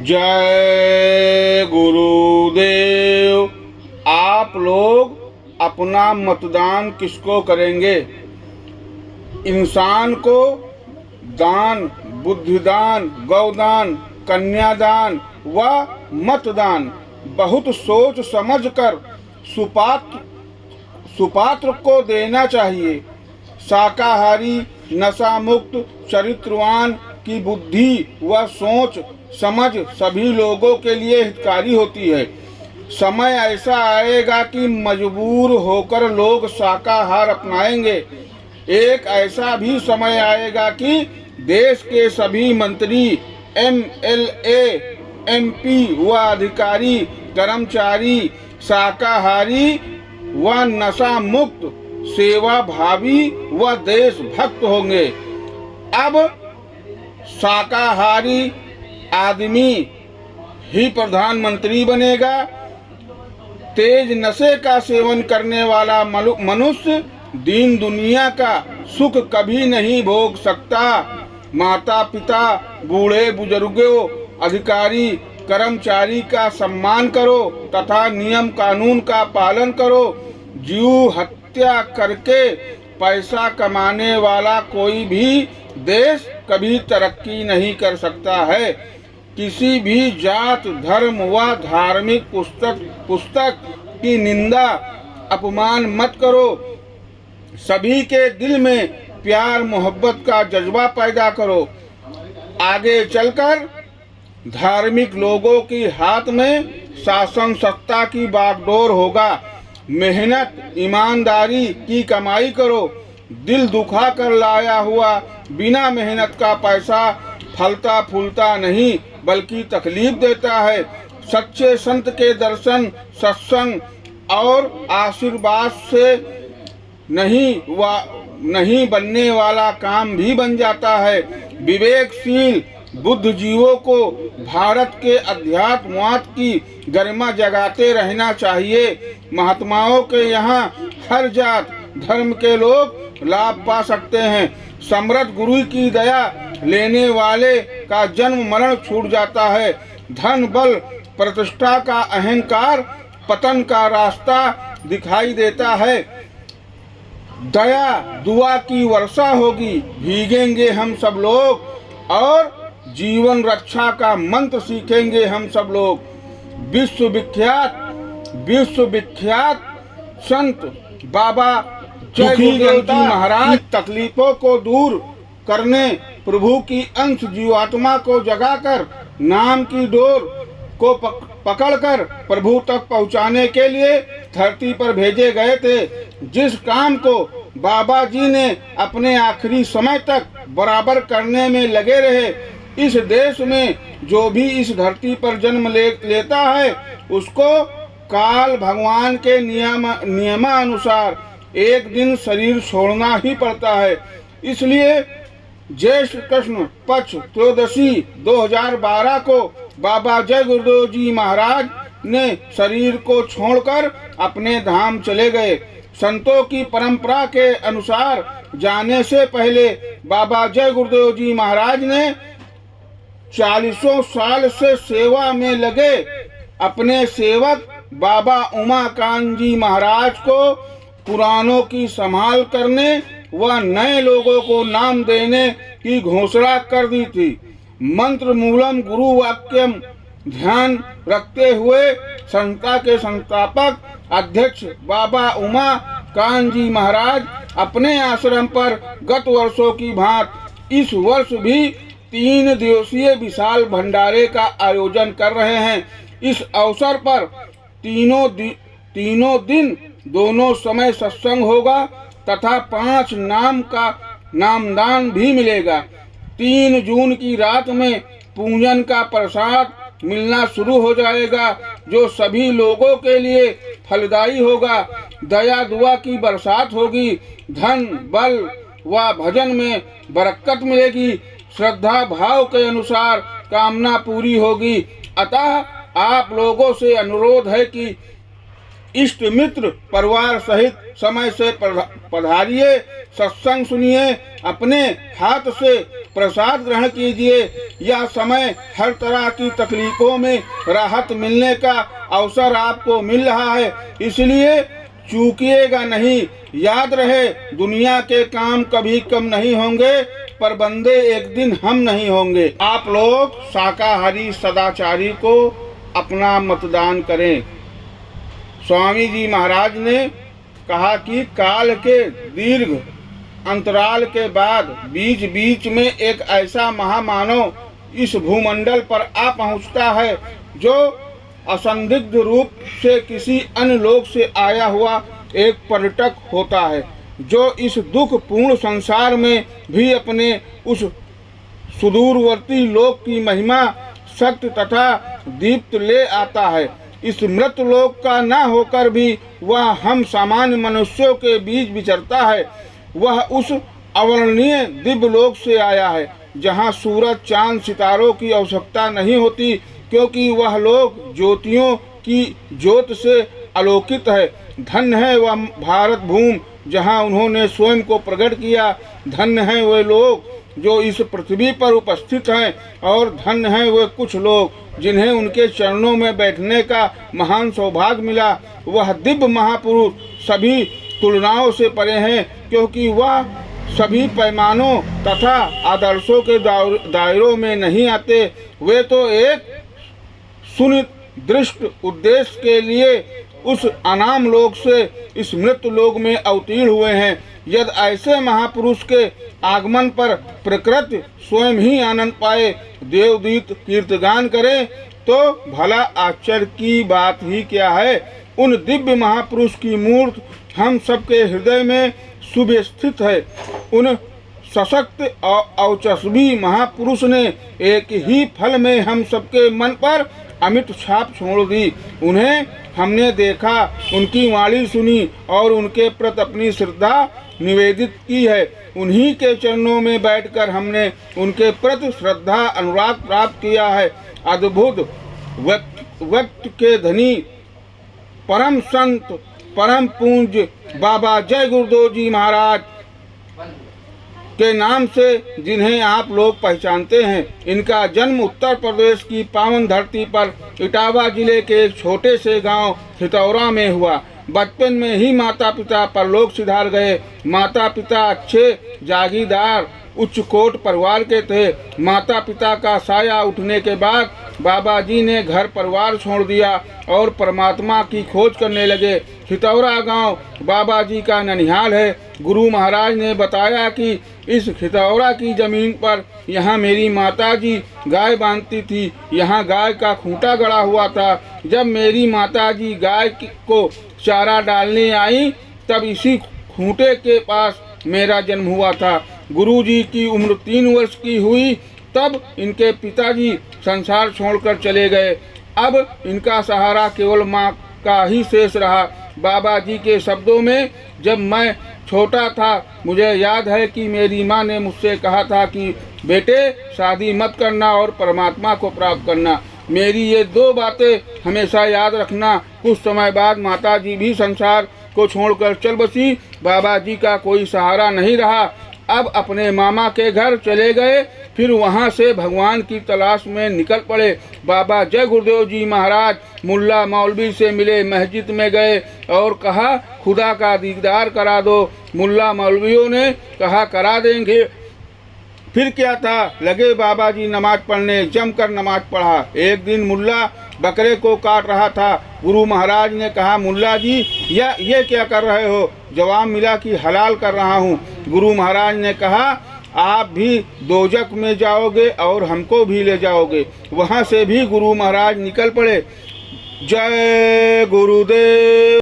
जय गुरुदेव। आप लोग अपना मतदान किसको करेंगे? इंसान को दान, बुद्धिदान, गौदान, कन्यादान व मतदान बहुत सोच समझकर सुपात्र को देना चाहिए। शाकाहारी, नशा मुक्त, चरित्रवान की बुद्धि व सोच समझ सभी लोगों के लिए हितकारी होती है। समय ऐसा आएगा कि मजबूर होकर लोग शाकाहार अपनाएंगे। एक ऐसा भी समय आएगा कि देश के सभी मंत्री, MLA, MP व अधिकारी कर्मचारी शाकाहारी व नशा मुक्त, सेवा भावी व देशभक्त होंगे। अब शाकाहारी आदमी ही प्रधानमंत्री बनेगा। तेज नशे का सेवन करने वाला मनुष्य दीन दुनिया का सुख कभी नहीं भोग सकता। माता पिता, बूढ़े बुजुर्गों, अधिकारी कर्मचारी का सम्मान करो तथा नियम कानून का पालन करो। जीव हत्या करके पैसा कमाने वाला कोई भी देश कभी तरक्की नहीं कर सकता है। किसी भी जात, धर्म व धार्मिक पुस्तक की निंदा, अपमान मत करो। सभी के दिल में प्यार मोहब्बत का जज्बा पैदा करो। आगे चलकर धार्मिक लोगों की हाथ में शासन सत्ता की बागडोर होगा। मेहनत, ईमानदारी की कमाई करो। दिल दुखा कर लाया हुआ बिना मेहनत का पैसा फलता फूलता नहीं बल्कि तकलीफ देता है। सच्चे संत के दर्शन, सत्संग और आशीर्वाद से नहीं बनने वाला काम भी बन जाता है। विवेकशील बुद्धिजीवों को भारत के अध्यात्मवाद की गरिमा जगाते रहना चाहिए। महात्माओं के यहाँ हर जात धर्म के लोग लाभ पा सकते हैं। समृद्ध गुरु की दया लेने वाले का जन्म मरण छूट जाता है। धन, बल, प्रतिष्ठा का अहंकार पतन का रास्ता दिखाई देता है। दया दुआ की वर्षा होगी, भीगेंगे हम सब लोग और जीवन रक्षा का मंत्र सीखेंगे हम सब लोग। विश्वविख्यात संत बाबा जय गुरुदेव जी महाराज तकलीफों को दूर करने, प्रभु की अंश जीवात्मा को जगाकर नाम की डोर को पकड़कर प्रभु तक पहुंचाने के लिए धरती पर भेजे गए थे। जिस काम को बाबा जी ने अपने आखिरी समय तक बराबर करने में लगे रहे, इस देश में जो भी इस धरती पर जन्म लेता है उसको काल भगवान के नियमानुसार एक दिन शरीर छोड़ना ही पड़ता है। इसलिए ज्येष्ठ कृष्ण पक्ष त्रयोदशी 2012 को बाबा जय गुरुदेव जी महाराज ने शरीर को छोड़कर अपने धाम चले गए। संतों की परंपरा के अनुसार जाने से पहले बाबा जय गुरुदेव जी महाराज ने 40 साल से सेवा में लगे अपने सेवक बाबा उमाकांत जी महाराज को पुरानों की संभाल करने व नए लोगों को नाम देने की घोषणा कर दी थी। मंत्र मूलम गुरु वाक्यम ध्यान रखते हुए संस्था के संस्थापक अध्यक्ष बाबा उमाकांत जी महाराज अपने आश्रम पर गत वर्षों की भांति इस वर्ष भी 3 दिवसीय विशाल भंडारे का आयोजन कर रहे हैं। इस अवसर पर तीनों दिन दोनों समय सत्संग होगा तथा 5 नाम का नामदान भी मिलेगा। 3 जून की रात में पूजन का प्रसाद मिलना शुरू हो जाएगा जो सभी लोगों के लिए फलदायी होगा। दया दुआ की बरसात होगी। धन, बल व भजन में बरकत मिलेगी। श्रद्धा भाव के अनुसार कामना पूरी होगी। अतः आप लोगों से अनुरोध है कि इष्ट मित्र परिवार सहित समय से पधारिए, सत्संग सुनिए, अपने हाथ से प्रसाद ग्रहण कीजिए। यह समय हर तरह की तकलीफों में राहत मिलने का अवसर आपको मिल रहा है, इसलिए चूकिएगा नहीं। याद रहे, दुनिया के काम कभी कम नहीं होंगे, पर बंदे एक दिन हम नहीं होंगे। आप लोग शाकाहारी सदाचारी को अपना मतदान करें। स्वामी जी महाराज ने कहा कि काल के दीर्घ अंतराल के बाद बीच बीच में एक ऐसा महामानव इस भूमंडल पर आ पहुंचता है जो असंदिग्ध रूप से किसी अन्य लोक से आया हुआ एक पर्यटक होता है, जो इस दुख पूर्ण संसार में भी अपने उस सुदूरवर्ती लोक की महिमा, सत्य तथा दीप्त ले आता है। इस मृत लोक का न होकर भी वह हम सामान्य मनुष्यों के बीच विचरता है। वह उस अवर्णनीय दिव्य लोक से आया है जहाँ सूरज चांद सितारों की आवश्यकता नहीं होती, क्योंकि वह लोक ज्योतियों की ज्योत से आलोकित है। धन्य है वह भारत भूमि जहाँ उन्होंने स्वयं को प्रकट किया। धन्य है वे लोग जो इस पृथ्वी पर उपस्थित हैं, और धन्य है वे कुछ लोग जिन्हें उनके चरणों में बैठने का महान सौभाग्य मिला। वह दिव्य महापुरुष सभी तुलनाओं से परे हैं, क्योंकि वह सभी पैमानों तथा आदर्शों के दायरों में नहीं आते। वे तो एक सुनिर्दिष्ट उद्देश्य के लिए उस अनाम लोक से इस मृत लोक में अवतीर्ण हुए हैं। यदि ऐसे महापुरुष के आगमन पर प्रकृति स्वयं ही आनंद पाए, देवदूत कीर्तगान करें, तो भला आश्चर्य की बात ही क्या है। उन दिव्य महापुरुष की मूर्ति हम सबके हृदय में सुव्यवस्थित है। उन सशक्त और औचस्वी महापुरुष ने एक ही फल में हम सबके मन पर अमिट छाप छोड़ दी। उन्हें हमने देखा, उनकी वाणी सुनी और उनके प्रति अपनी श्रद्धा निवेदित की है। उन्हीं के चरणों में बैठकर हमने उनके प्रति श्रद्धा अनुराग प्राप्त किया है। अद्भुत व्यक्त के धनी परम संत परम पूज्य बाबा जय गुरुदेव जी महाराज के नाम से जिन्हें आप लोग पहचानते हैं, इनका जन्म उत्तर प्रदेश की पावन धरती पर इटावा जिले के एक छोटे से गांव हितौरा में हुआ। बचपन में ही माता पिता परलोक सिधार गए। माता पिता अच्छे जागीरदार उच्च कोट परिवार के थे। माता पिता का साया उठने के बाद बाबा जी ने घर परिवार छोड़ दिया और परमात्मा की खोज करने लगे। हितौरा गांव बाबा जी का ननिहाल है। गुरु महाराज ने बताया कि इस हितौरा की जमीन पर यहाँ मेरी माता जी गाय बांधती थी। यहाँ गाय का खूंटा गड़ा हुआ था। जब मेरी माता जी गाय को चारा डालने आई, तब इसी खूंटे के पास मेरा जन्म हुआ था। गुरुजी की उम्र 3 वर्ष की हुई तब इनके पिताजी संसार छोड़कर चले गए। अब इनका सहारा केवल माँ का ही शेष रहा। बाबा जी के शब्दों में, जब मैं छोटा था मुझे याद है कि मेरी माँ ने मुझसे कहा था कि बेटे शादी मत करना और परमात्मा को प्राप्त करना। मेरी ये 2 बातें हमेशा याद रखना। कुछ समय बाद माता जी भी संसार को छोड़कर चल बसी। बाबा जी का कोई सहारा नहीं रहा। अब अपने मामा के घर चले गए, फिर वहाँ से भगवान की तलाश में निकल पड़े। बाबा जय गुरुदेव जी महाराज मुल्ला मौलवी से मिले, मस्जिद में गए और कहा खुदा का दीदार करा दो। मुल्ला मौलवियों ने कहा करा देंगे। फिर क्या था, लगे बाबा जी नमाज पढ़ने। जमकर नमाज पढ़ा। एक दिन मुल्ला बकरे को काट रहा था। गुरु महाराज ने कहा मुल्ला जी ये क्या कर रहे हो? जवाब मिला कि हलाल कर रहा हूँ। गुरु महाराज ने कहा आप भी दोजक में जाओगे और हमको भी ले जाओगे। वहाँ से भी गुरु महाराज निकल पड़े। जय गुरुदेव।